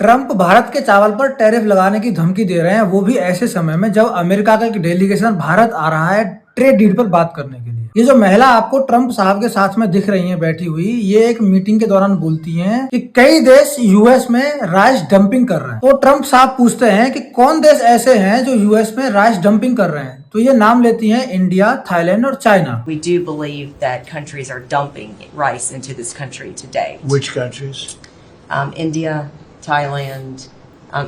Trump Bharat के चावल पर टैरिफ लगाने की धमकी दे रहे हैं, वो भी ऐसे समय में जब अमेरिका का एक डेलीगेशन भारत आ रहा है ट्रेड डील पर बात करने के लिए। ये जो महिला आपको ट्रंप साहब के साथ में दिख रही हैं बैठी हुई, ये एक मीटिंग के दौरान बोलती हैं कि कई देश यूएस में राइस डंपिंग कर रहे हैं। तो ट्रंप साहब पूछते हैं कि कौन देश ऐसे हैं जो यूएस में राइस डंपिंग कर रहे हैं, तो ये नाम लेती हैं इंडिया, थाईलैंड और China. We do believe that countries are dumping rice into this country today. Which countries? India, Thailand,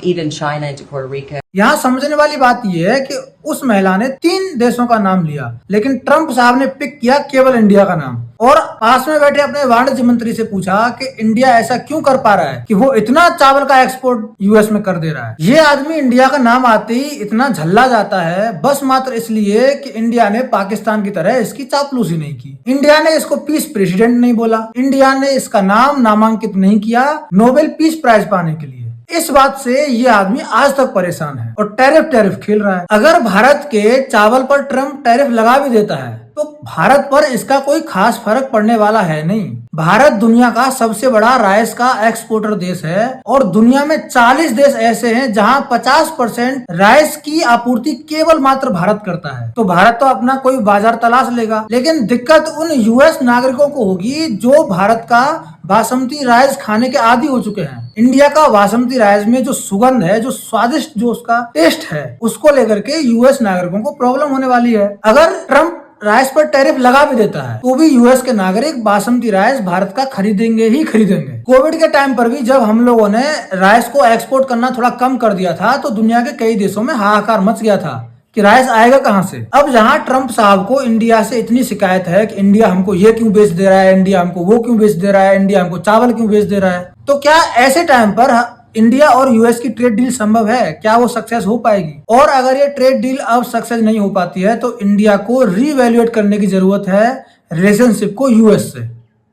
even China into Puerto Rico. यहाँ समझने वाली बात यह है कि उस महिला ने 3 देशों का नाम लिया, लेकिन ट्रंप साहब ने पिक किया केवल इंडिया का नाम और पास में बैठे अपने वाणिज्य मंत्री से पूछा कि इंडिया ऐसा क्यों कर पा रहा है कि वो इतना चावल का एक्सपोर्ट यूएस में कर दे रहा है। ये आदमी इंडिया का नाम आते ही इतना झल्ला जाता है बस मात्र इसलिए कि इंडिया ने पाकिस्तान की तरह इसकी चापलूसी नहीं की। इंडिया ने इसको पीस प्रेसिडेंट नहीं बोला, इंडिया ने इसका नाम नामांकित नहीं किया नोबेल पीस प्राइज पाने के लिए। इस बात से ये आदमी आज तक परेशान है और टैरिफ खेल रहा है। अगर भारत के चावल पर ट्रंप टैरिफ लगा भी देता है तो भारत पर इसका कोई खास फर्क पड़ने वाला है नहीं। भारत दुनिया का सबसे बड़ा राइस का एक्सपोर्टर देश है और दुनिया में 40 देश ऐसे हैं जहां 50% राइस की आपूर्ति केवल मात्र भारत करता है। तो भारत तो अपना कोई बाजार तलाश लेगा, लेकिन दिक्कत उन यूएस नागरिकों को होगी जो भारत का बासमती राइस खाने के आदी हो चुके हैं। इंडिया का बासमती राइस में जो सुगंध है, जो स्वादिष्ट जो उसका टेस्ट है, उसको लेकर के यूएस नागरिकों को प्रॉब्लम होने वाली है। अगर ट्रंप राइस पर टैरिफ लगा भी देता है तो भी यूएस के नागरिक बासमती राइस भारत का खरीदेंगे ही खरीदेंगे। कोविड के टाइम पर भी जब हम लोगों ने राइस को एक्सपोर्ट करना थोड़ा कम कर दिया था तो दुनिया के कई देशों में हाहाकार मच गया था कि राइस आएगा कहां से। अब जहां ट्रंप साहब को इंडिया से इतनी शिकायत है कि इंडिया हमको ये क्यों बेच दे रहा है, इंडिया हमको वो क्यों बेच दे रहा है, इंडिया हमको चावल क्यों बेच दे रहा है, तो क्या ऐसे टाइम पर इंडिया और यूएस की ट्रेड डील संभव है? क्या वो सक्सेस हो पाएगी? और अगर ये ट्रेड डील अब सक्सेस नहीं हो पाती है तो इंडिया को रीवैल्यूएट करने की जरूरत है रिलेशनशिप को यूएस से,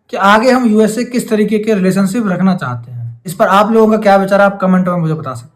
कि आगे हम यूएस से किस तरीके के रिलेशनशिप रखना चाहते हैं। इस पर आप लोगों का क्या विचार, आप कमेंट में मुझे बता सकते हैं।